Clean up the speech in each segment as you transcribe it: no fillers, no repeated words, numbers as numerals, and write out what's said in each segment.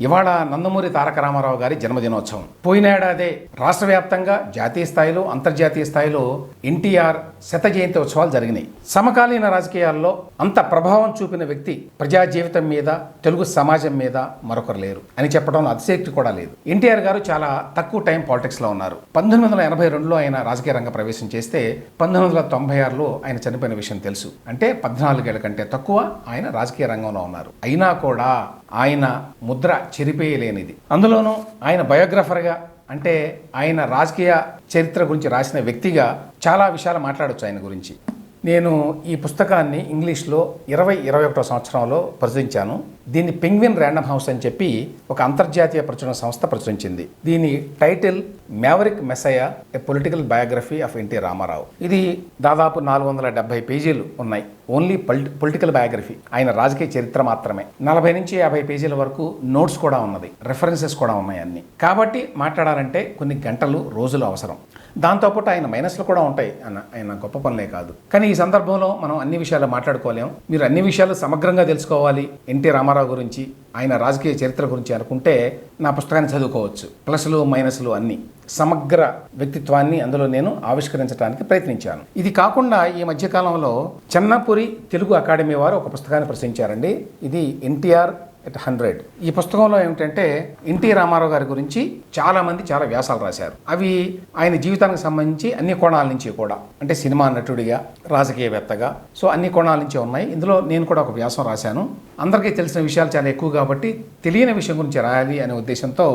ఇవాళ నందమూరి తారక రామారావు గారి జన్మదినోత్సవం. పోయిన ఏడాదే రాష్ట్ర వ్యాప్తంగా జాతీయ స్థాయిలో అంతర్జాతీయ స్థాయిలో ఎన్టీఆర్ శత జయంతి ఉత్సవాలు జరిగినాయి. సమకాలీన రాజకీయాల్లో అంత ప్రభావం చూపిన వ్యక్తి ప్రజా జీవితం మీద, తెలుగు సమాజం మీద మరొకరు లేరు అని చెప్పడంలో అతిశయోక్తి కూడా లేదు. ఎన్టీఆర్ గారు చాలా తక్కువ టైం పాలిటిక్స్లో ఉన్నారు. 1982లో ఆయన రాజకీయ రంగ ప్రవేశం చేస్తే 1996లో ఆయన చనిపోయిన విషయం తెలుసు. అంటే 14 ఏళ్ల కంటే తక్కువ ఆయన రాజకీయ రంగంలో ఉన్నారు. అయినా కూడా ఆయన ముద్ర చెరిపేయలేనిది. అందులోనూ ఆయన బయోగ్రఫర్గా, అంటే ఆయన రాజకీయ చరిత్ర గురించి రాసిన వ్యక్తిగా చాలా విషయాలు మాట్లాడొచ్చు ఆయన గురించి. నేను ఈ పుస్తకాన్ని ఇంగ్లీష్లో 2021 సంవత్సరంలో ప్రచురించాను. దీన్ని పెంగ్విన్ ర్యాండమ్ హౌస్ అని చెప్పి ఒక అంతర్జాతీయ ప్రచురణ సంస్థ ప్రచురించింది. దీని title maverick messiah, a political biography of NT Rama Rao. ఇది దాదాపు 470 పేజీలు ఉన్నాయి. ఓన్లీ పొలిటికల్ బయోగ్రఫీ, ఆయన రాజకీయ చరిత్ర మాత్రమే. 40 నుంచి 50 పేజీల వరకు నోట్స్ కూడా ఉన్నది, రెఫరెన్సెస్ కూడా ఉన్నాయి అన్ని. కాబట్టి మాట్లాడాలంటే కొన్ని గంటలు, రోజులు అవసరం. దాంతోపాటు ఆయన మైనస్లు కూడా ఉంటాయి. ఆయన గొప్ప పనులే కాదు. కానీ ఈ సందర్భంలో మనం అన్ని విషయాలు మాట్లాడుకోలేము. మీరు అన్ని విషయాలు సమగ్రంగా తెలుసుకోవాలి ఎన్టీ రామారావు గురించి, ఆయన రాజకీయ చరిత్ర గురించి అనుకుంటే నా పుస్తకాన్ని చదువుకోవచ్చు. ప్లస్లు మైనస్లు అన్ని, సమగ్ర వ్యక్తిత్వాన్ని అందులో నేను ఆవిష్కరించడానికి ప్రయత్నించాను. ఇది కాకుండా ఈ మధ్యకాలంలో చెన్నపురి తెలుగు అకాడమీ వారు ఒక పుస్తకాన్ని ప్రచురించారండి. ఇది ఎన్టీఆర్ ఎట్ 100. ఈ పుస్తకంలో ఏమిటంటే ఎన్టీ రామారావు గారి గురించి చాలామంది చాలా వ్యాసాలు రాశారు. అవి ఆయన జీవితానికి సంబంధించి అన్ని కోణాల నుంచి కూడా, అంటే సినిమా నటుడిగా, రాజకీయవేత్తగా, సో అన్ని కోణాల నుంచి ఉన్నాయి. ఇందులో నేను కూడా ఒక వ్యాసం రాశాను. అందరికీ తెలిసిన విషయాలు చాలా ఎక్కువ కాబట్టి తెలియని విషయం గురించి రాయాలి అనే ఉద్దేశంతో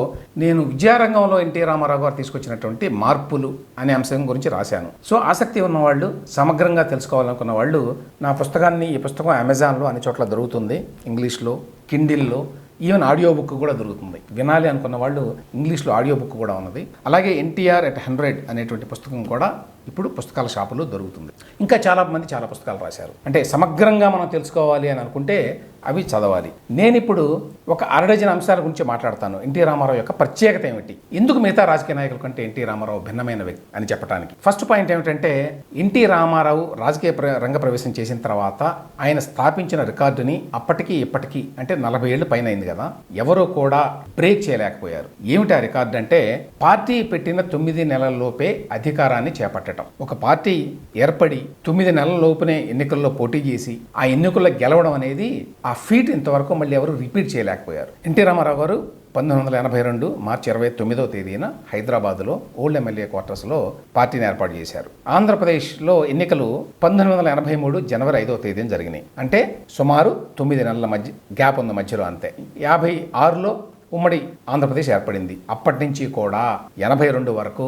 నేను విద్యారంగంలో ఎన్టీ రామారావు గారు తీసుకొచ్చినటువంటి మార్పులు అనే అంశం గురించి రాశాను. సో ఆసక్తి ఉన్నవాళ్ళు, సమగ్రంగా తెలుసుకోవాలనుకున్న వాళ్ళు నా పుస్తకాన్ని, ఈ పుస్తకం అమెజాన్లో అన్ని చోట్ల దొరుకుతుంది. ఇంగ్లీష్లో, కిండిల్లో, ఈవెన్ ఆడియో బుక్ కూడా దొరుకుతుంది. వినాలి అనుకున్న వాళ్ళు ఇంగ్లీష్లో ఆడియో బుక్ కూడా ఉన్నది. అలాగే ఎన్టీఆర్ ఎట్ 100 అనేటువంటి పుస్తకం కూడా ఇప్పుడు పుస్తకాల షాపులో దొరుకుతుంది. ఇంకా చాలా మంది చాలా పుస్తకాలు రాశారు. అంటే సమగ్రంగా మనం తెలుసుకోవాలి అని అనుకుంటే అవి చదవాలి. నేను ఇప్పుడు ఒక 6 డజన్ అంశాల గురించి మాట్లాడతాను. ఎన్టీ రామారావు యొక్క ప్రత్యేకత ఏమిటి, ఎందుకు మిగతా రాజకీయ నాయకుల కంటే ఎన్టీ రామారావు భిన్నమైన వ్యక్తి అని చెప్పడానికి. ఫస్ట్ పాయింట్ ఏమిటంటే, ఎన్టీ రామారావు రాజకీయ రంగ ప్రవేశం చేసిన తర్వాత ఆయన స్థాపించిన రికార్డుని అప్పటికీ ఇప్పటికీ, అంటే 40 ఏళ్ళు పైన అయింది కదా, ఎవరూ కూడా బ్రేక్ చేయలేకపోయారు. ఏమిటి ఆ రికార్డు అంటే, పార్టీ పెట్టిన 9 నెలల లోపే అధికారాన్ని చేపట్టడం. ఒక పార్టీ ఏర్పడి 9 నెలల లోపునే ఎన్నికల్లో పోటీ చేసి ఆ ఎన్నికల్లో గెలవడం అనేది, ఆ ఫీట్ ఇంతవరకు మళ్ళీ ఎవరు రిపీట్ చేయలేకపోయారు. ఎన్టీ రామారావు గారు 1982 మార్చి 29వ తేదీన హైదరాబాద్లో ఓల్డ్ ఎమ్మెల్యే క్వార్టర్స్లో పార్టీని ఏర్పాటు చేశారు. ఆంధ్రప్రదేశ్లో ఎన్నికలు 1983 జనవరి 5వ తేదీన జరిగినాయి. అంటే సుమారు 9 నెలల మధ్య గ్యాప్ ఉంది మధ్యలో, అంతే. 56లో ఉమ్మడి ఆంధ్రప్రదేశ్ ఏర్పడింది. అప్పటి నుంచి కూడా 82 వరకు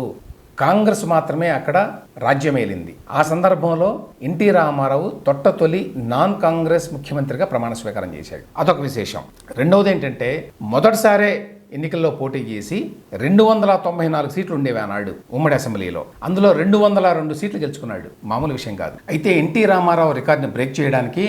కాంగ్రెస్ మాత్రమే అక్కడ రాజ్యమేలింది. ఆ సందర్భంలో ఎన్టీ రామారావు తొలి నాన్ కాంగ్రెస్ ముఖ్యమంత్రిగా ప్రమాణ స్వీకారం చేశాడు. అదొక విశేషం. రెండవది ఏంటంటే, మొదటిసారే ఎన్నికల్లో పోటీ చేసి 294 సీట్లు ఉండేవి ఆనాడు ఉమ్మడి అసెంబ్లీలో. అందులో 202 సీట్లు గెలుచుకున్నాడు. మామూలు విషయం కాదు. అయితే ఎన్టీ రామారావు రికార్డుని బ్రేక్ చేయడానికి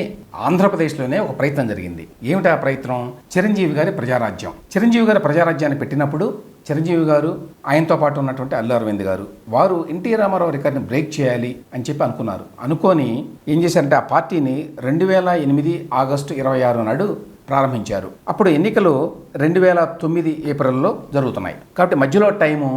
ఆంధ్రప్రదేశ్లోనే ఒక ప్రయత్నం జరిగింది. ఏమిటి ఆ ప్రయత్నం? చిరంజీవి గారి ప్రజారాజ్యం. చిరంజీవి గారి ప్రజారాజ్యాన్ని పెట్టినప్పుడు చిరంజీవి గారు, ఆయనతో పాటు ఉన్నటువంటి అల్లు అరవింద్ గారు, వారు ఎన్టీ రామారావు రికార్డుని బ్రేక్ చేయాలి అని చెప్పి అనుకున్నారు. అనుకొని ఏం చేశారంటే, ఆ పార్టీని 2008 ఆగస్టు 26 నాడు ప్రారంభించారు. అప్పుడు ఎన్నికలు 2009 ఏప్రిల్లో జరుగుతున్నాయి. కాబట్టి మధ్యలో టైము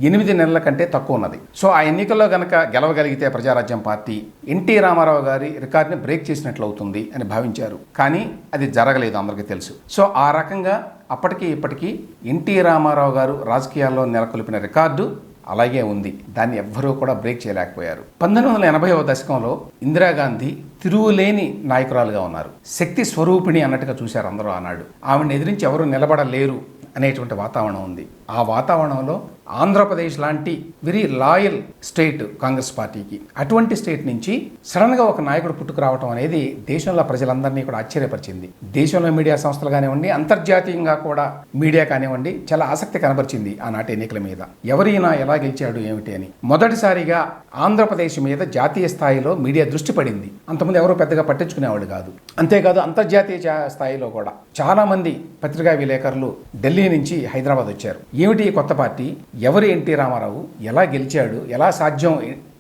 8 నెలల కంటే తక్కువ ఉన్నది. సో ఆ ఎన్నికల్లో కనుక గెలవగలిగితే ప్రజారాజ్యం పార్టీ ఎన్టీ రామారావు గారి రికార్డుని బ్రేక్ చేసినట్లు అవుతుంది అని భావించారు. కానీ అది జరగలేదు, అందరికీ తెలుసు. సో ఆ రకంగా అప్పటికి ఇప్పటికీ ఎన్టీ రామారావు గారు రాజకీయాల్లో నెలకొల్పిన రికార్డు అలాగే ఉంది. దాన్ని ఎవ్వరూ కూడా బ్రేక్ చేయలేకపోయారు. 1980వ దశకంలో ఇందిరాగాంధీ తిరుగులేని నాయకురాలుగా ఉన్నారు. శక్తి స్వరూపిణి అన్నట్టుగా చూశారు అందరూ ఆనాడు. ఆవిడని ఎదిరించి ఎవరు నిలబడలేరు అనేటువంటి వాతావరణం ఉంది. ఆ వాతావరణంలో ఆంధ్రప్రదేశ్ లాంటి వెరీ లాయల్ స్టేట్ కాంగ్రెస్ పార్టీకి, అటువంటి స్టేట్ నుంచి సడన్గా ఒక నాయకుడు పుట్టుకురావడం అనేది దేశంలో ప్రజలందరినీ కూడా ఆశ్చర్యపరిచింది. దేశంలో మీడియా సంస్థలు కానివ్వండి, అంతర్జాతీయంగా కూడా మీడియా కానివ్వండి, చాలా ఆసక్తి కనబరిచింది ఆనాటి ఎన్నికల మీద. ఎవరైనా ఎలా గెలిచాడు ఏమిటి అని. మొదటిసారిగా ఆంధ్రప్రదేశ్ మీద జాతీయ స్థాయిలో మీడియా దృష్టి పడింది. అంతమంది ఎవరో పెద్దగా పట్టించుకునేవాళ్ళు కాదు. అంతేకాదు అంతర్జాతీయ స్థాయిలో కూడా చాలామంది పత్రికా విలేకరులు ఢిల్లీ నుంచి హైదరాబాద్ వచ్చారు. ఏమిటి కొత్త పార్టీ, ఎవరు ఎన్టీ రామారావు, ఎలా గెలిచాడు, ఎలా సాధ్యం,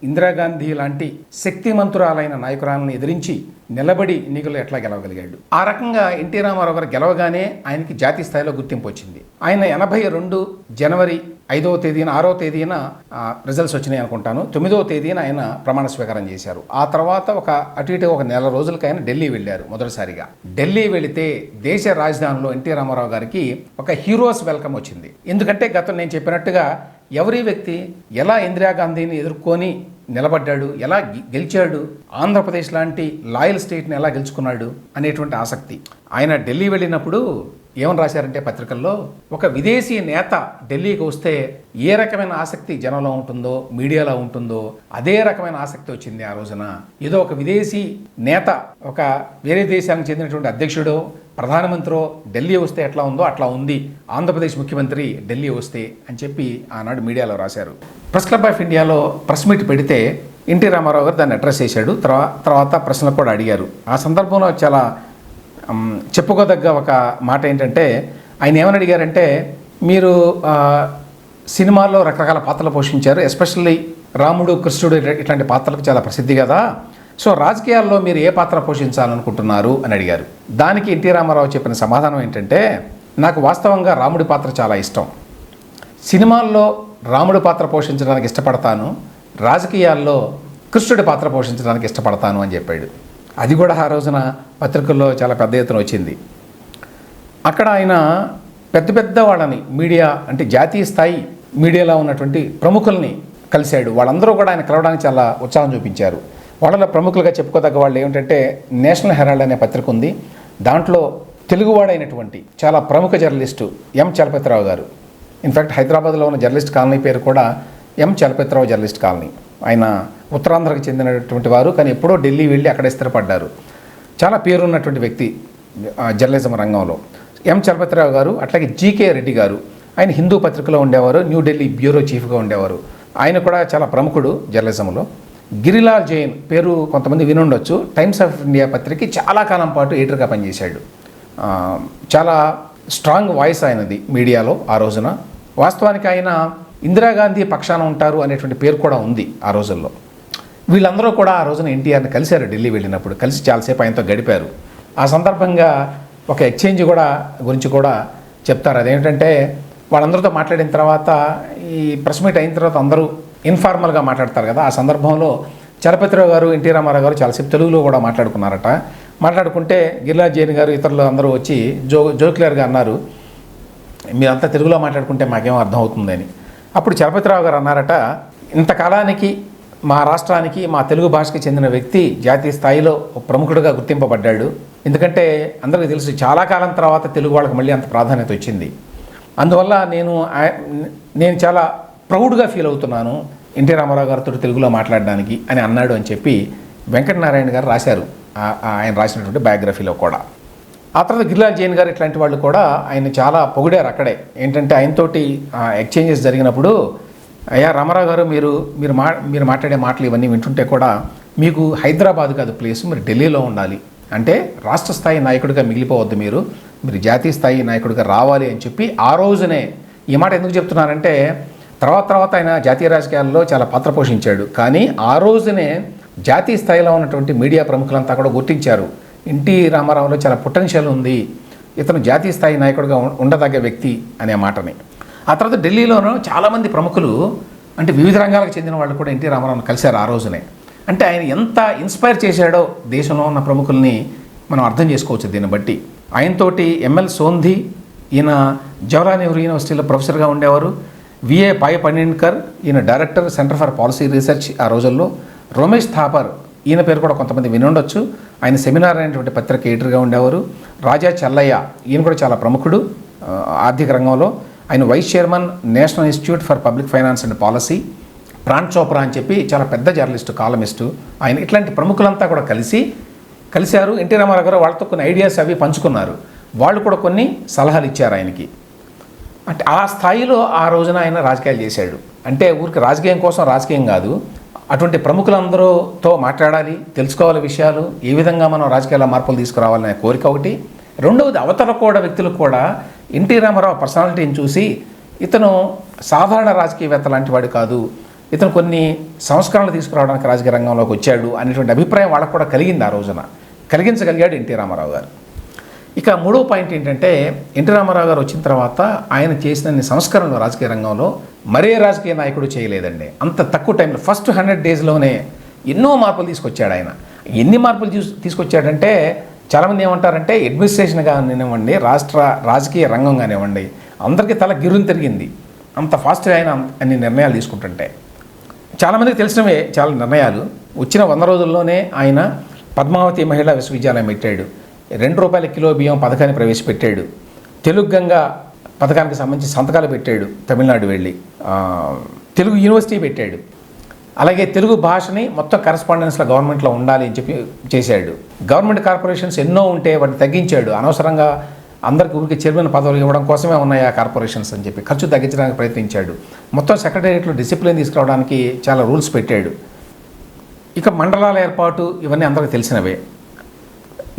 ఇందిరాగాంధీ లాంటి శక్తిమంతురాలైన నాయకురాలను ఎదిరించి నిలబడి ఎన్నికల్లో ఎట్లా గెలవగలిగాడు. ఆ రకంగా ఎన్టీ రామారావు గారు గెలవగానే ఆయనకి జాతీయ స్థాయిలో గుర్తింపు వచ్చింది. ఆయన 82 జనవరి 5వ తేదీన 6వ తేదీన రిజల్ట్స్ వచ్చినాయి అనుకుంటాను. 9వ తేదీన ఆయన ప్రమాణ స్వీకారం చేశారు. ఆ తర్వాత అటు ఇటు ఒక నెల రోజులకి ఆయన ఢిల్లీ వెళ్ళారు. మొదటిసారిగా ఢిల్లీ వెళితే దేశ రాజధానిలో ఎన్టీ రామారావు గారికి ఒక హీరోస్ వెల్కమ్ వచ్చింది. ఎందుకంటే గతం నేను చెప్పినట్టుగా ఎవరి వ్యక్తి ఎలా ఇందిరాగాంధీని ఎదుర్కొని నిలబడ్డాడు, ఎలా గెలిచాడు, ఆంధ్రప్రదేశ్ లాంటి లాయల్ స్టేట్ని ఎలా గెలుచుకున్నాడు అనేటువంటి ఆసక్తి. ఆయన ఢిల్లీ వెళ్ళినప్పుడు ఏమని రాశారంటే పత్రికల్లో, ఒక విదేశీ నేత ఢిల్లీకి వస్తే ఏ రకమైన ఆసక్తి జనంలో ఉంటుందో, మీడియాలో ఉంటుందో అదే రకమైన ఆసక్తి వచ్చింది ఆ రోజున. ఏదో ఒక విదేశీ నేత, ఒక వేరే దేశానికి చెందినటువంటి అధ్యక్షుడో ప్రధానమంత్రి ఢిల్లీ వస్తే ఎట్లా ఉందో అట్లా ఉంది ఆంధ్రప్రదేశ్ ముఖ్యమంత్రి ఢిల్లీ వస్తే అని చెప్పి ఆనాడు మీడియాలో రాశారు. ప్రెస్ క్లబ్ ఆఫ్ ఇండియాలో ప్రెస్ మీట్ పెడితే ఎన్టీ రామారావు గారు దాన్ని అడ్రస్ చేశాడు. తర్వాత ప్రశ్నలు కూడా అడిగారు. ఆ సందర్భంలో చాలా చెప్పుకోదగ్గ ఒక మాట ఏంటంటే, ఆయన ఏమని అడిగారంటే, మీరు సినిమాల్లో రకరకాల పాత్రలు పోషించారు, ఎస్పెషల్లీ రాముడు, కృష్ణుడు ఇట్లాంటి పాత్రలకు చాలా ప్రసిద్ధి కదా, సో రాజకీయాల్లో మీరు ఏ పాత్ర పోషించాలనుకుంటున్నారు అని అడిగారు. దానికి ఎన్టీ రామారావు చెప్పిన సమాధానం ఏంటంటే, నాకు వాస్తవంగా రాముడి పాత్ర చాలా ఇష్టం, సినిమాల్లో రాముడి పాత్ర పోషించడానికి ఇష్టపడతాను, రాజకీయాల్లో కృష్ణుడి పాత్ర పోషించడానికి ఇష్టపడతాను అని చెప్పాడు. అది కూడా ఆ రోజున పత్రికల్లో చాలా పెద్ద ఎత్తున వచ్చింది. అక్కడ ఆయన పెద్ద వాళ్ళని, మీడియా అంటే జాతీయ స్థాయి మీడియాలో ఉన్నటువంటి ప్రముఖుల్ని కలిశాడు. వాళ్ళందరూ కూడా ఆయన కలవడానికి చాలా ఉత్సాహం చూపించారు. వాళ్ళలో ప్రముఖులుగా చెప్పుకోదగ్గ వాళ్ళు ఏమిటంటే, నేషనల్ హెరాల్డ్ అనే పత్రిక ఉంది, దాంట్లో తెలుగువాడైనటువంటి చాలా ప్రముఖ జర్నలిస్టు ఎం చలపతిరావు గారు. ఇన్ఫ్యాక్ట్ హైదరాబాద్లో ఉన్న జర్నలిస్ట్ కాలనీ పేరు కూడా ఎం చలపతిరావు జర్నలిస్ట్ కాలనీ. ఆయన ఉత్తరాంధ్రకు చెందినటువంటి వారు, కానీ ఎప్పుడో ఢిల్లీ వెళ్ళి అక్కడే స్థిరపడ్డారు. చాలా పేరున్నటువంటి వ్యక్తి జర్నలిజం రంగంలో ఎం చలపతిరావు గారు. అట్లాగే జీకే రెడ్డి గారు, ఆయన హిందూ పత్రికలో ఉండేవారు, న్యూఢిల్లీ బ్యూరో చీఫ్గా ఉండేవారు. ఆయన కూడా చాలా ప్రముఖుడు జర్నలిజంలో. గిరిలాల్ జైన్ పేరు కొంతమంది వినుండొచ్చు, టైమ్స్ ఆఫ్ ఇండియా పత్రికకి చాలా కాలం పాటు ఎడిటర్గా పనిచేశాడు. చాలా స్ట్రాంగ్ వాయిస్ ఆయనది మీడియాలో ఆ రోజున. వాస్తవానికి ఆయన ఇందిరాగాంధీ పక్షాన ఉంటారు అనేటువంటి పేరు కూడా ఉంది ఆ రోజుల్లో. వీళ్ళందరూ కూడా ఆ రోజున ఎన్టీఆర్ని కలిశారు ఢిల్లీ వెళ్ళినప్పుడు, కలిసి చాలాసేపు ఆయనతో గడిపారు. ఆ సందర్భంగా ఒక ఎక్స్చేంజ్ గురించి కూడా చెప్తారు. అదేంటంటే, వాళ్ళందరితో మాట్లాడిన తర్వాత, ఈ ప్రెస్ మీట్ అయిన తర్వాత అందరూ ఇన్ఫార్మల్గా మాట్లాడతారు కదా, ఆ సందర్భంలో చలపతిరావు గారు, ఎన్టీ రామారావు గారు చాలాసేపు తెలుగులో కూడా మాట్లాడుకున్నారట. మాట్లాడుకుంటే గిరిరాజ్ జైన్ గారు ఇతరులు అందరూ వచ్చి జోక్యులర్గా అన్నారు, మీరంతా తెలుగులో మాట్లాడుకుంటే మాకేమో అర్థం అవుతుందని. అప్పుడు చలపతిరావు గారు అన్నారట, ఇంతకాలానికి మా రాష్ట్రానికి, మా తెలుగు భాషకి చెందిన వ్యక్తి జాతీయ స్థాయిలో ఒక ప్రముఖుడిగా గుర్తింపబడ్డాడు. ఎందుకంటే అందరికీ తెలుసు, చాలా కాలం తర్వాత తెలుగు వాళ్ళకి మళ్ళీ అంత ప్రాధాన్యత వచ్చింది. అందువల్ల నేను చాలా ప్రౌడ్గా ఫీల్ అవుతున్నాను ఎన్టీ రామారావు గారితో తెలుగులో మాట్లాడడానికి అని అన్నాడు అని చెప్పి వెంకటనారాయణ గారు రాశారు ఆయన రాసినటువంటి బయోగ్రఫీలో కూడా. ఆ తర్వాత గిరిలాల్ జైన్ గారు ఇట్లాంటి వాళ్ళు కూడా ఆయన చాలా పొగిడారు అక్కడే. ఏంటంటే, ఆయనతోటి ఎక్స్చేంజెస్ జరిగినప్పుడు, అయ్యా రామారావు గారు, మీరు మాట్లాడే మాటలు ఇవన్నీ వింటుంటే కూడా మీకు హైదరాబాద్ కాదు ప్లేస్, మీరు ఢిల్లీలో ఉండాలి, అంటే రాష్ట్ర స్థాయి నాయకుడిగా మిగిలిపోవద్దు, మీరు జాతీయ స్థాయి నాయకుడిగా రావాలి అని చెప్పి ఆ రోజునే. ఈ మాట ఎందుకు చెప్తున్నానంటే, తర్వాత ఆయన జాతీయ రాజకీయాల్లో చాలా పాత్ర పోషించాడు, కానీ ఆ రోజునే జాతీయ స్థాయిలో ఉన్నటువంటి మీడియా ప్రముఖులంతా కూడా గుర్తించారు, ఎన్టీ రామారావులో చాలా పొటెన్షియల్ ఉంది, ఇతను జాతీయ స్థాయి నాయకుడిగా ఉండదగ్గ వ్యక్తి అనే మాటని. ఆ తర్వాత ఢిల్లీలోనూ చాలామంది ప్రముఖులు, అంటే వివిధ రంగాలకు చెందిన వాళ్ళు కూడా ఎన్టీ రామారావుని కలిశారు ఆ రోజునే. అంటే ఆయన ఎంత ఇన్స్పైర్ చేశాడో దేశంలో ఉన్న ప్రముఖుల్ని మనం అర్థం చేసుకోవచ్చు దీన్ని బట్టి. ఆయనతోటి ఎంఎల్ సోంధి, ఈయన జవహర్లాల్ నెహ్రూ యూనివర్సిటీలో ప్రొఫెసర్గా ఉండేవారు. విఏ పాయ పన్నీన్కర్, ఈయన director centre for policy research ఆ రోజుల్లో. రమేష్ థాపర్, ఈయన పేరు కూడా కొంతమంది వినుండొచ్చు, ఆయన సెమినార్ అనేటువంటి పత్రిక ఎడిటర్గా ఉండేవారు. రాజా చల్లయ్య, ఈయన కూడా చాలా ప్రముఖుడు ఆర్థిక రంగంలో. ఆయన vice chairman National Institute for Public Finance and Policy. Pran Chopra అని చెప్పి చాలా పెద్ద జర్నలిస్టు, కాలమిస్టు ఆయన. ఇట్లాంటి ప్రముఖులంతా కూడా కలిశారు. ఎన్టీ రామారావు గారు వాళ్ళతో కొన్ని ఐడియాస్ అవి పంచుకున్నారు. వాళ్ళు కూడా కొన్ని సలహాలు ఇచ్చారు ఆయనకి. అంటే ఆ స్థాయిలో ఆ రోజున ఆయన రాజకీయాలు చేశాడు. అంటే ఊరికి రాజకీయం కోసం రాజకీయం కాదు, అటువంటి ప్రముఖులందరితో మాట్లాడాలి, తెలుసుకోవాలి విషయాలు, ఏ విధంగా మనం రాజకీయాల మార్పులు తీసుకురావాలనే కోరిక ఒకటి. రెండవది, అవతల కూడా వ్యక్తులకు కూడా ఎన్టీ రామారావు పర్సనాలిటీని చూసి ఇతను సాధారణ రాజకీయవేత్త లాంటి వాడు కాదు, ఇతను కొన్ని సంస్కరణలు తీసుకురావడానికి రాజకీయ రంగంలోకి వచ్చాడు అనేటువంటి అభిప్రాయం వాళ్ళకు కూడా కలిగింది. ఆ రోజున కలిగించగలిగాడు ఎన్టీ రామారావు గారు. ఇక మూడో పాయింట్ ఏంటంటే, ఎన్టీ రామారావు గారు వచ్చిన తర్వాత ఆయన చేసిన సంస్కరణలు రాజకీయ రంగంలో మరే రాజకీయ నాయకుడు చేయలేదండి. అంత తక్కువ టైంలో ఫస్ట్ 100 డేస్లోనే ఎన్నో మార్పులు తీసుకొచ్చాడు ఆయన. ఎన్ని మార్పులు తీసుకొచ్చాడంటే, చాలామంది ఏమంటారంటే అడ్మినిస్ట్రేషన్ కానివ్వండి, రాష్ట్ర రాజకీయ రంగం కానివ్వండి, అందరికీ తల గిర్రుని తిరిగింది. అంత ఫాస్ట్గా ఆయన అన్ని నిర్ణయాలు తీసుకుంటుంటే. చాలామందికి తెలిసినవే చాలా నిర్ణయాలు. వచ్చిన 100 రోజుల్లోనే ఆయన పద్మావతి మహిళా విశ్వవిద్యాలయం పెట్టాడు, ₹2 కిలో బియ్యం పథకాన్ని ప్రవేశపెట్టాడు, తెలుగు గంగ పథకానికి సంబంధించి సంతకాలు పెట్టాడు, తమిళనాడు వెళ్ళి తెలుగు యూనివర్సిటీ పెట్టాడు. అలాగే తెలుగు భాషని మొత్తం కరెస్పాండెన్స్లో గవర్నమెంట్లో ఉండాలి అని చెప్పి చేశాడు. గవర్నమెంట్ కార్పొరేషన్స్ ఎన్నో ఉంటే వాటిని తగ్గించాడు. అనవసరంగా అందరికి ఊరికి చైర్మన్ పదవులు ఇవ్వడం కోసమే ఉన్నాయి ఆ కార్పొరేషన్స్ అని చెప్పి ఖర్చు తగ్గించడానికి ప్రయత్నించాడు. మొత్తం సెక్రటేరియట్లో డిసిప్లిన్ తీసుకురావడానికి చాలా రూల్స్ పెట్టాడు. ఇక మండలాల ఏర్పాటు ఇవన్నీ అందరికీ తెలిసినవే.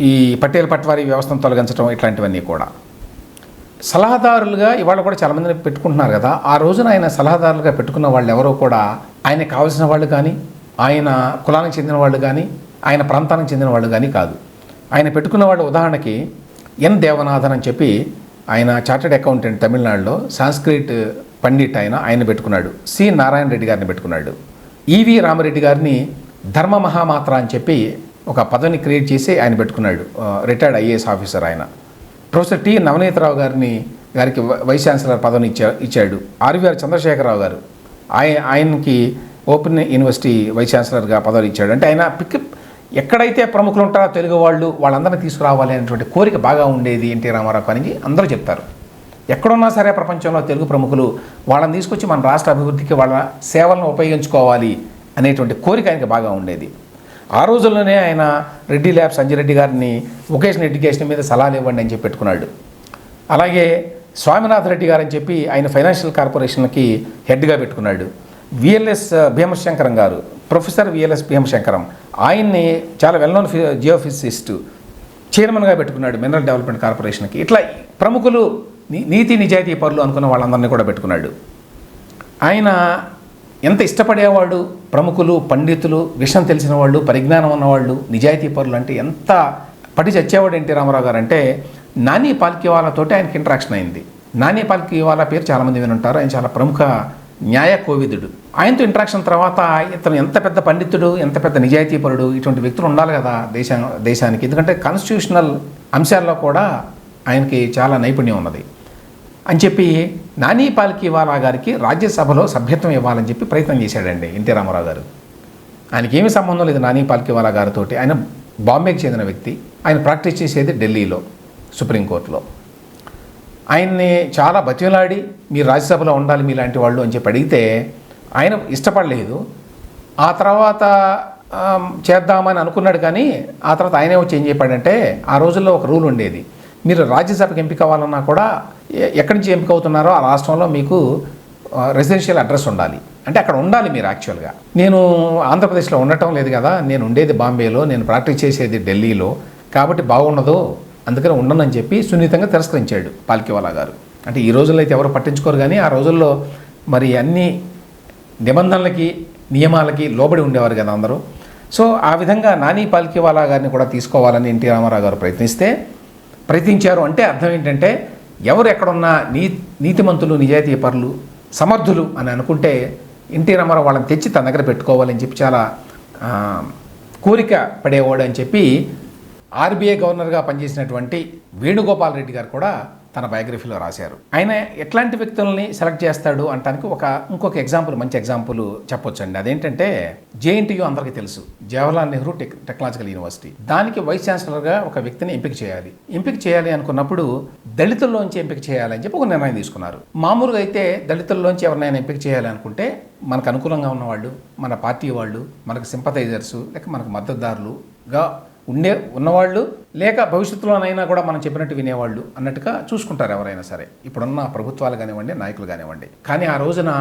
ఈ పట్టేల పట్వారీ వ్యవస్థను తొలగించడం ఇట్లాంటివన్నీ కూడా. సలహాదారులుగా ఇవాళ కూడా చాలామందిని పెట్టుకుంటున్నారు కదా. ఆ రోజున ఆయన సలహాదారులుగా పెట్టుకున్న వాళ్ళు ఎవరో కూడా ఆయనకు కావాల్సిన వాళ్ళు కానీ, ఆయన కులానికి చెందిన వాళ్ళు కానీ, ఆయన ప్రాంతానికి చెందిన వాళ్ళు కానీ కాదు. ఆయన పెట్టుకున్న వాళ్ళు ఉదాహరణకి ఎన్ దేవనాథన్ అని చెప్పి ఆయన చార్టెడ్ అకౌంటెంట్ తమిళనాడులో, సాంస్క్రిట్ పండిట్ ఆయన పెట్టుకున్నాడు. సి నారాయణ రెడ్డి గారిని పెట్టుకున్నాడు. ఈవి రామరెడ్డి గారిని ధర్మ మహామాత్ర అని చెప్పి ఒక పదవిని క్రియేట్ చేసి ఆయన పెట్టుకున్నాడు. రిటైర్డ్ ఐఏఎస్ ఆఫీసర్ ఆయన. ప్రొఫెసర్ టి నవనీతరావు గారికి వైస్ ఛాన్సలర్ పదవిని ఇచ్చాడు. ఆర్వీఆర్ చంద్రశేఖరరావు గారు ఆయనకి ఓపెన్ యూనివర్సిటీ వైస్ ఛాన్సలర్గా పదవి ఇచ్చాడు. అంటే ఆయన ఎక్కడైతే ప్రముఖులు ఉంటారో తెలుగు వాళ్ళందరినీ తీసుకురావాలి అనేటువంటి కోరిక బాగా ఉండేది ఎన్టీ రామారావు అని అందరూ చెప్తారు. ఎక్కడున్నా సరే ప్రపంచంలో తెలుగు ప్రముఖులు వాళ్ళని తీసుకొచ్చి మన రాష్ట్ర అభివృద్ధికి వాళ్ళ సేవలను ఉపయోగించుకోవాలి అనేటువంటి కోరిక ఆయనకి బాగా ఉండేది. ఆ రోజుల్లోనే ఆయన రెడ్డి ల్యాబ్స్ అంజిరెడ్డి గారిని వొకేషనల్ ఎడ్యుకేషన్ మీద సలహాలు ఇవ్వండి అని చెప్పి పెట్టుకున్నాడు. అలాగే స్వామినాథ్ రెడ్డి గారు అని చెప్పి ఆయన ఫైనాన్షియల్ కార్పొరేషన్కి హెడ్గా పెట్టుకున్నాడు. విఎల్ఎస్ భీమశంకరం గారు, ప్రొఫెసర్ విఎల్ఎస్ భీమశంకరం, ఆయన్ని చాలా వెల్నోన్ జియోఫిజిసిస్ట్ చైర్మన్గా పెట్టుకున్నాడు మినరల్ డెవలప్మెంట్ కార్పొరేషన్కి. ఇట్లా ప్రముఖులు నీతి నిజాయితీ పరులు అనుకున్న వాళ్ళందరినీ కూడా పెట్టుకున్నాడు. ఆయన ఎంత ఇష్టపడేవాడు, ప్రముఖులు, పండితులు, విషయం తెలిసిన వాళ్ళు, పరిజ్ఞానం ఉన్నవాళ్ళు, నిజాయితీ పరులు అంటే ఎంత పడి చచ్చేవాడు ఎన్టీ రామారావు గారు అంటే, నాని పాల్కివాలాతోటి ఆయనకి ఇంటరాక్షన్ అయింది. నాని పాల్కివాలా పేరు చాలామంది వినుంటారు. ఆయన చాలా ప్రముఖ న్యాయ కోవిదుడు. ఆయనతో ఇంటరాక్షన్ తర్వాత ఇతను ఎంత పెద్ద పండితుడు, ఎంత పెద్ద నిజాయితీ పరుడు, ఇటువంటి వ్యక్తులు ఉండాలి కదా దేశానికి. ఎందుకంటే కాన్స్టిట్యూషనల్ అంశాల్లో కూడా ఆయనకి చాలా నైపుణ్యం ఉన్నది అని చెప్పి నాని పాల్కివాలా గారికి రాజ్యసభలో సభ్యత్వం ఇవ్వాలని చెప్పి ప్రయత్నం చేశాడండి ఎన్టీ రామారావు గారు. ఆయనకి ఏమీ సంబంధం లేదు నాని పాల్కివాలా గారితో. ఆయన బాంబేకి చెందిన వ్యక్తి. ఆయన ప్రాక్టీస్ చేసేది ఢిల్లీలో సుప్రీంకోర్టులో. ఆయన్ని చాలా బతిమలాడి మీరు రాజ్యసభలో ఉండాలి మీలాంటి వాళ్ళు అని చెప్పి అడిగితే ఆయన ఇష్టపడలేదు. ఆ తర్వాత చేద్దామని అనుకున్నాడు, కానీ ఆ తర్వాత ఆయనే వచ్చి ఏం చెప్పాడంటే, ఆ రోజుల్లో ఒక రూల్ ఉండేది, మీరు రాజ్యసభకి ఎంపిక అవ్వాలన్నా కూడా ఎక్కడి నుంచి ఎంపిక అవుతున్నారో ఆ రాష్ట్రంలో మీకు రెసిడెన్షియల్ అడ్రస్ ఉండాలి. అంటే అక్కడ ఉండాలి మీరు యాక్చువల్గా. నేను ఆంధ్రప్రదేశ్లో ఉండటం లేదు కదా, నేను ఉండేది బాంబేలో, నేను ప్రాక్టీస్ చేసేది ఢిల్లీలో, కాబట్టి బాగుండదు, అందుకని ఉండనని చెప్పి సున్నితంగా తిరస్కరించాడు పాల్కివాలా గారు. అంటే ఈ రోజుల్లో అయితే ఎవరు పట్టించుకోరు, కానీ ఆ రోజుల్లో మరి అన్ని నిబంధనలకి నియమాలకి లోబడి ఉండేవారు కదా అందరూ. సో ఆ విధంగా నాని పాల్కివాలా గారిని కూడా తీసుకోవాలని ఎన్టీ రామారావు గారు ప్రయత్నించారు. అంటే అర్థం ఏంటంటే, ఎవరు ఎక్కడున్నా నీతిమంతులు, నిజాయితీ పరులు, సమర్థులు అని అనుకుంటే ఎన్టీ రామారావు వాళ్ళని తెచ్చి తన దగ్గర పెట్టుకోవాలని చెప్పి చాలా కోరిక పడేవాడు అని చెప్పి ఆర్బీఐ గవర్నర్గా పనిచేసినటువంటి వేణుగోపాల్ రెడ్డి గారు కూడా తన బయోగ్రఫీలో రాశారు. ఆయన ఎట్లాంటి వ్యక్తుల్ని సెలెక్ట్ చేస్తాడు అంటానికి ఇంకొక ఎగ్జాంపుల్, మంచి ఎగ్జాంపుల్ చెప్పొచ్చండి. అదేంటంటే జేఎన్టీయూ అందరికీ తెలుసు, జవహర్లాల్ నెహ్రూ టెక్నాలజికల్ యూనివర్సిటీ. దానికి వైస్ ఛాన్సలర్గా ఒక వ్యక్తిని ఎంపిక చేయాలి అనుకున్నప్పుడు దళితుల్లోంచి ఎంపిక చేయాలని చెప్పి ఒక నిర్ణయం తీసుకున్నారు. మామూలుగా అయితే దళితుల్లోంచి ఎవరినైనా ఎంపిక చేయాలి అనుకుంటే మనకు అనుకూలంగా ఉన్నవాళ్ళు, మన పార్టీ వాళ్ళు, మనకు సింపథైజర్సు, లేక మనకు మద్దతుదారులుగా ఉన్నవాళ్ళు లేక భవిష్యత్తులోనైనా కూడా మనం చెప్పినట్టు వినేవాళ్ళు అన్నట్టుగా చూసుకుంటారు ఎవరైనా సరే, ఇప్పుడున్న ప్రభుత్వాలు కానివ్వండి, నాయకులు కానివ్వండి. కానీ ఆ రోజున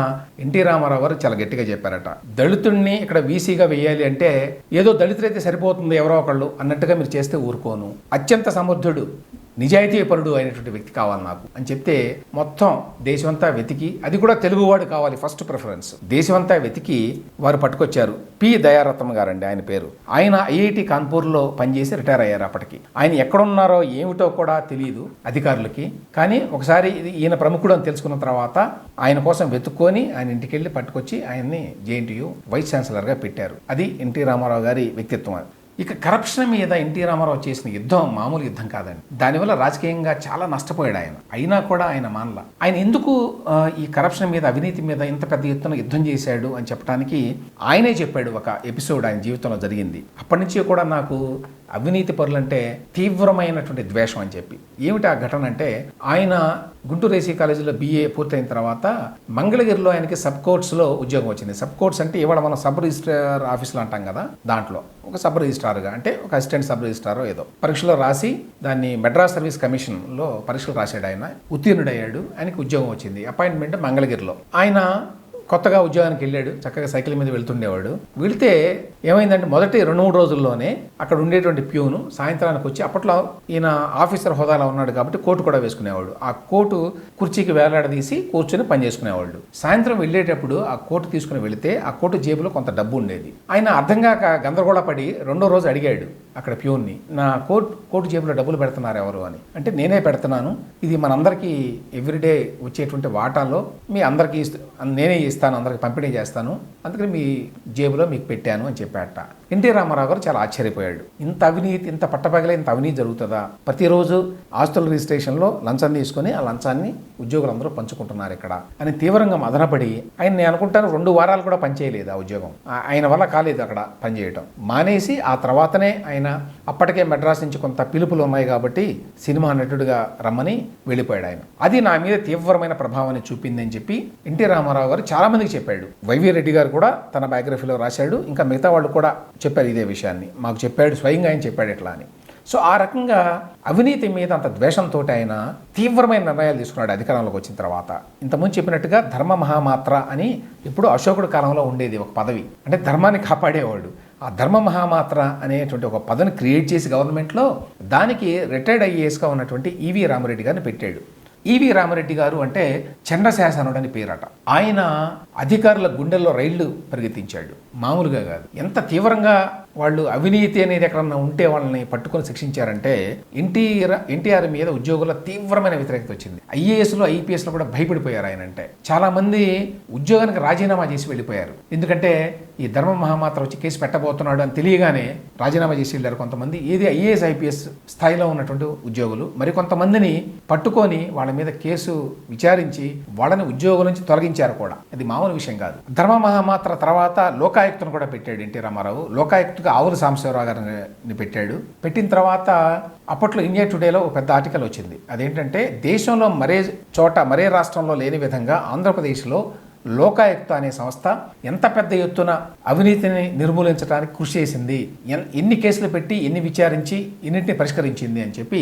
ఎన్టీ రామారావు గారు చాలా గట్టిగా చెప్పారట, దళితుడిని ఇక్కడ వీసీగా వేయాలి అంటే ఏదో దళితులైతే సరిపోతుంది ఎవరో ఒకళ్ళు అన్నట్టుగా మీరు చేస్తే ఊరుకోను, అత్యంత సమర్థుడు నిజాయితీపరుడు అయినటువంటి వ్యక్తి కావాలి నాకు అని చెప్తే మొత్తం దేశమంతా వెతికి, అది కూడా తెలుగువాడు కావాలి ఫస్ట్ ప్రిఫరెన్స్, దేశమంతా వెతికి వారు పట్టుకొచ్చారు. పి దయారత్నం గారండి ఆయన పేరు. ఆయన ఐఐటి కాన్పూర్లో పనిచేసి రిటైర్ అయ్యారు. అప్పటికి ఆయన ఎక్కడున్నారో ఏమిటో కూడా తెలియదు అధికారులకి. కానీ ఒకసారి ఈయన ప్రముఖుడు అని తెలుసుకున్న తర్వాత ఆయన కోసం వెతుక్కొని ఆయన ఇంటికి వెళ్ళి పట్టుకొచ్చి ఆయన్ని జేఎన్టీయూ వైస్ ఛాన్సలర్గా పెట్టారు. అది ఎన్టీ రామారావు గారి వ్యక్తిత్వం. ఇక కరప్షన్ మీద ఎన్టీ రామారావు చేసిన యుద్ధం మామూలు యుద్ధం కాదండి. దానివల్ల రాజకీయంగా చాలా నష్టపోయాడు ఆయన. అయినా కూడా ఆయన మానల. ఆయన ఎందుకు ఈ కరప్షన్ మీద, అవినీతి మీద ఇంత పెద్ద ఎత్తున యుద్ధం చేశాడు అని చెప్పడానికి ఆయనే చెప్పాడు. ఒక ఎపిసోడ్ ఆయన జీవితంలో జరిగింది. అప్పటి నుంచి కూడా నాకు అవినీతి పరులంటే తీవ్రమైనటువంటి ద్వేషం అని చెప్పి. ఏమిటి ఆ ఘటన అంటే, ఆయన గుంటూరు ఏసీ కాలేజీలో BA పూర్తయిన తర్వాత మంగళగిరిలో ఆయనకి సబ్ కోర్ట్స్లో ఉద్యోగం వచ్చింది. సబ్ కోర్ట్స్ అంటే ఇవాళ మనం సబ్ రిజిస్ట్రార్ ఆఫీసులు అంటాం కదా, దాంట్లో ఒక సబ్ రిజిస్ట్రార్గా, అంటే ఒక అసిస్టెంట్ సబ్ రిజిస్ట్రారో ఏదో పరీక్షలో రాసి దాన్ని మెడ్రాస్ సర్వీస్ కమిషన్లో పరీక్షలు రాశాడు. ఆయన ఉత్తీర్ణుడయ్యాడు. ఆయనకి ఉద్యోగం వచ్చింది. అపాయింట్మెంట్ మంగళగిరిలో. ఆయన కొత్తగా ఉద్యోగానికి వెళ్ళాడు. చక్కగా సైకిల్ మీద వెళ్తుండేవాడు. వెళితే ఏమైందంటే మొదటి 2-3 రోజుల్లోనే అక్కడ ఉండేటువంటి ప్యూను సాయంత్రానికి వచ్చి, అప్పట్లో ఈయన ఆఫీసర్ హోదాలో ఉన్నాడు కాబట్టి కోటు కూడా వేసుకునేవాడు. ఆ కోటు కుర్చీకి వేలాడదీసి కూర్చొని పని చేసుకునేవాళ్ళు. సాయంత్రం వెళ్ళేటప్పుడు ఆ కోటు తీసుకుని వెళితే ఆ కోటు జేబులో కొంత డబ్బు ఉండేది. ఆయన అర్థం కాక గందరగోళపడి 2వ రోజు అడిగాడు అక్కడ ప్యూన్ని, నా కోటు జేబులో డబ్బులు పెడుతున్నారు ఎవరు అని. అంటే నేనే పెడుతున్నాను, ఇది మనందరికీ ఎవ్రీడే వచ్చేటువంటి వాటాలో మీ అందరికీ నేనే ఇస్తాను, అందరికి పంపిణీ చేస్తాను, అందుకని మీ జేబులో మీకు పెట్టాను అని చెప్పాట. ఎన్టీ రామారావు గారు చాలా ఆశ్చర్యపోయాడు. ఇంత అవినీతి, ఇంత పట్టపగలే ఇంత అవినీతి జరుగుతుందా? ప్రతిరోజు ఆస్తుల రిజిస్ట్రేషన్లో లంచం తీసుకొని ఆ లంచాన్ని ఉద్యోగులందరూ పంచుకుంటున్నారు ఇక్కడ అని తీవ్రంగా మదనపడి, ఆయన నేను అనుకుంటాను 2 వారాలు కూడా పనిచేయలేదు ఆ ఉద్యోగం. ఆయన వల్ల కాలేదు అక్కడ పనిచేయటం. మానేసి ఆ తర్వాతనే ఆయన అప్పటికే మెడ్రాస్ నుంచి కొంత పిలుపులు ఉన్నాయి కాబట్టి సినిమా నటుడిగా రమ్మని వెళ్ళిపోయాడు ఆయన. అది నా మీద తీవ్రమైన ప్రభావాన్ని చూపింది అని చెప్పి ఎన్టీ రామారావు గారు చాలా మందికి చెప్పాడు. వైవి రెడ్డి గారు కూడా తన బయోగ్రఫీలో రాశాడు. ఇంకా మిగతా వాళ్ళు కూడా చెప్పారు ఇదే విషయాన్ని. మాకు చెప్పాడు, స్వయంగా ఆయన చెప్పాడు ఇట్లా అని. సో ఆ రకంగా అవినీతి మీద అంత ద్వేషంతో ఆయన తీవ్రమైన నిర్ణయాలు తీసుకున్నాడు అధికారంలోకి వచ్చిన తర్వాత. ఇంతకుముందు చెప్పినట్టుగా ధర్మ మహామాత్ర అని ఇప్పుడు అశోకుడి కాలంలో ఉండేది ఒక పదవి, అంటే ధర్మాన్ని కాపాడేవాడు. ఆ ధర్మ మహామాత్ర అనేటువంటి ఒక పదవిని క్రియేట్ చేసి గవర్నమెంట్లో దానికి రిటైర్డ్ ఐఏఎస్గా ఉన్నటువంటి ఈవి రామరెడ్డి గారిని పెట్టాడు. ఈవి రామరెడ్డి గారు అంటే చంద్రశాసనుడు అని పేరట. ఆయన అధికారుల గుండెల్లో రైళ్లు పరిగెత్తించాడు, మామూలుగా కాదు. ఎంత తీవ్రంగా వాళ్ళు అవినీతి అనేది ఎక్కడన్నా ఉంటే వాళ్ళని పట్టుకొని శిక్షించారంటే ఎన్టీఆర్ మీద ఉద్యోగుల తీవ్రమైన వ్యతిరేకత వచ్చింది. ఐఏఎస్లు ఐపీఎస్లు కూడా భయపడిపోయారు ఆయన అంటే. చాలా మంది ఉద్యోగానికి రాజీనామా చేసి వెళ్ళిపోయారు. ఎందుకంటే ఈ ధర్మ మహామాత్ర వచ్చి కేసు పెట్టబోతున్నాడు అని తెలియగానే రాజీనామా చేసి వెళ్ళారు కొంతమంది. ఏది ఐఏఎస్ ఐపీఎస్ స్థాయిలో ఉన్నటువంటి ఉద్యోగులు. మరికొంతమందిని పట్టుకొని వాళ్ళ మీద కేసు విచారించి వాళ్ళని ఉద్యోగుల నుంచి తొలగించారు కూడా. అది మామూలు విషయం కాదు. ధర్మ మహామాత్ర తర్వాత లోకాయుక్తను కూడా పెట్టాడు ఎన్టీ రామారావు. లోకాయుక్తగా ఆవుల సాంబశివరావు గారిని పెట్టాడు. పెట్టిన తర్వాత అప్పట్లో ఇండియా టుడేలో ఒక పెద్ద ఆర్టికల్ వచ్చింది. అదేంటంటే దేశంలో మరే రాష్ట్రంలో లేని విధంగా ఆంధ్రప్రదేశ్లో లోకాయుక్త అనే సంస్థ ఎంత పెద్ద ఎత్తున అవినీతిని నిర్మూలించడానికి కృషి చేసింది, ఎన్ని కేసులు పెట్టి ఎన్ని విచారించి ఎన్నింటిని పరిష్కరించింది అని చెప్పి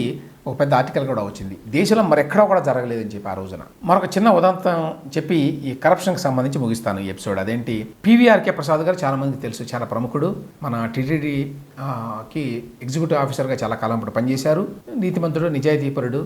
ఒక పెద్ద ఆర్టికల్ కూడా వచ్చింది. దేశంలో మరెక్కడో కూడా జరగలేదని చెప్పి ఆ రోజున. మరొక చిన్న ఉదాంతం చెప్పి ఈ కరప్షన్కి సంబంధించి ముగిస్తాను ఈ ఎపిసోడ్. అదేంటి, పివిఆర్కే ప్రసాద్ గారు చాలా మందికి తెలుసు, చాలా ప్రముఖుడు. మన టీటీడీకి ఎగ్జిక్యూటివ్ ఆఫీసర్గా చాలా కాలం పాటు పనిచేశారు. నీతిమంతుడు, నిజాయితీపరుడు,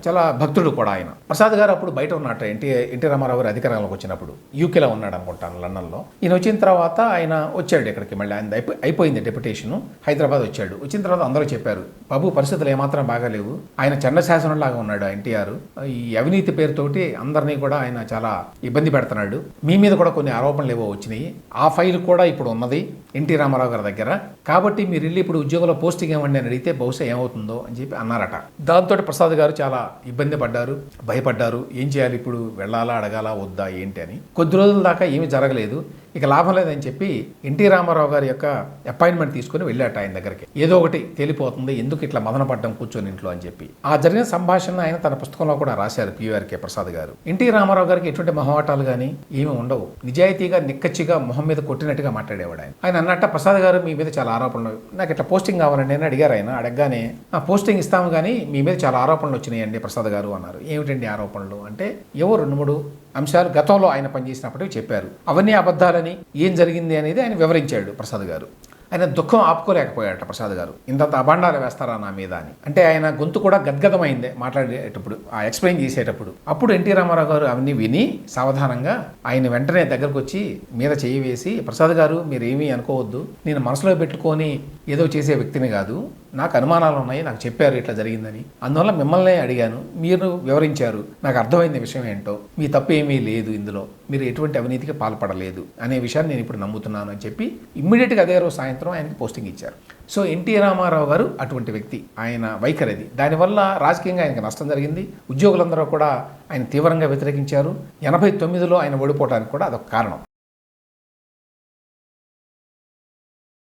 చాలా భక్తుడు కూడా ఆయన. ప్రసాద్ గారు అప్పుడు బయట ఉన్నట్టు ఎన్టీ రామారావు గారు అధికారంలోకి వచ్చినప్పుడు యూకేలో ఉన్నాడు అనుకుంటాను, లండన్లో. ఈయన వచ్చిన తర్వాత ఆయన వచ్చాడు ఇక్కడికి. మళ్ళీ ఆయన అయిపోయింది డెప్యుటేషన్, హైదరాబాద్ వచ్చాడు. వచ్చిన తర్వాత అందరూ చెప్పారు, బాబు పరిస్థితులు ఏమాత్రం బాగాలేవు. ఆయన చంద్రశాసనంలాగా ఉన్నాడు ఎన్టీఆర్. ఈ అవినీతి పేరుతోటి అందరినీ కూడా ఆయన చాలా ఇబ్బంది పెడుతున్నాడు. మీ మీద కూడా కొన్ని ఆరోపణలు ఏవో వచ్చినాయి. ఆ ఫైల్ కూడా ఇప్పుడు ఉన్నది ఎన్టీ రామారావు గారి దగ్గర. కాబట్టి మీరు వెళ్ళి ఇప్పుడు ఉద్యోగంలో పోస్టింగ్ ఏమండి అని అడిగితే బహుశా ఏమవుతుందో అని చెప్పి అన్నారట. దాంతో ప్రసాద్ గారు చాలా ఇబ్బంది పడ్డారు, భయపడ్డారు. ఏం చేయాలి ఇప్పుడు, వెళ్ళాలా, అడగాలా, వద్దా, ఏంటి అని. కొద్ది రోజుల దాకా ఏమీ జరగలేదు. ఇక లాభం లేదని చెప్పి ఎన్టీ రామారావు గారి యొక్క అపాయింట్మెంట్ తీసుకుని వెళ్ళాట ఆయన దగ్గరికి. ఏదో ఒకటి తేలిపోతుంది, ఎందుకు ఇట్లా మదనపడ్డం కూర్చొని ఇంట్లో అని చెప్పి. ఆ జరిగిన సంభాషణ ఆయన తన పుస్తకంలో కూడా రాశారు పివిఆర్కే ప్రసాద్ గారు. ఎన్టీ రామారావు గారికి ఎటువంటి మొహమాటాలు కానీ ఏమీ ఉండవు. నిజాయితీగా నిక్కచ్చిగా మొహం మీద కొట్టినట్టుగా మాట్లాడేవాడు ఆయన. ఆయన అన్నట్ట, ప్రసాద్ గారు మీ మీద చాలా ఆరోపణలు, నాకు ఇట్లా పోస్టింగ్ కావాలండి అని అడిగారు ఆయన. అడగగానే పోస్టింగ్ ఇస్తాము కానీ మీ మీద చాలా ఆరోపణలు వచ్చినాయండి ప్రసాద్ గారు అన్నారు. ఏమిటండి ఆరోపణలు అంటే, ఏవో 2-3 అంశాలు గతంలో ఆయన పనిచేసినప్పటికీ చెప్పారు. అవన్నీ అబద్ధాలని, ఏం జరిగింది అనేది ఆయన వివరించాడు ప్రసాద్ గారు. ఆయన దుఃఖం ఆపుకోలేకపోయాడట ప్రసాద్ గారు. ఇంతంత అభాండాలు వేస్తారా నా మీద అని. అంటే ఆయన గొంతు కూడా గద్గదమైందే మాట్లాడేటప్పుడు, ఆ ఎక్స్ప్లెయిన్ చేసేటప్పుడు. అప్పుడు ఎన్టీ రామారావు గారు అవన్నీ విని సావధానంగా ఆయన వెంటనే దగ్గరకు వచ్చి మీద చేయి వేసి, ప్రసాద్ గారు మీరేమీ అనుకోవద్దు, నేను మనసులో పెట్టుకొని ఏదో చేసే వ్యక్తిని కాదు, నాకు అనుమానాలు ఉన్నాయి, నాకు చెప్పారు ఇట్లా జరిగిందని, అందువల్ల మిమ్మల్నే అడిగాను, మీరు వివరించారు, నాకు అర్థమైంది విషయం ఏంటో, మీ తప్పు ఏమీ లేదు ఇందులో, మీరు ఎటువంటి అవినీతికి పాల్పడలేదు అనే విషయాన్ని నేను ఇప్పుడు నమ్ముతున్నాను అని చెప్పి ఇమ్మీడియట్గా అదే రోజు సాయంత్రం ఆయనకి పోస్టింగ్ ఇచ్చారు. సో ఎన్టీ రామారావు గారు అటువంటి వ్యక్తి, ఆయన వైఖరి అది. దానివల్ల రాజకీయంగా ఆయనకు నష్టం జరిగింది. ఉద్యోగులందరూ కూడా ఆయన తీవ్రంగా వ్యతిరేకించారు. 89లో ఆయన ఓడిపోవడానికి కూడా అదొక కారణం.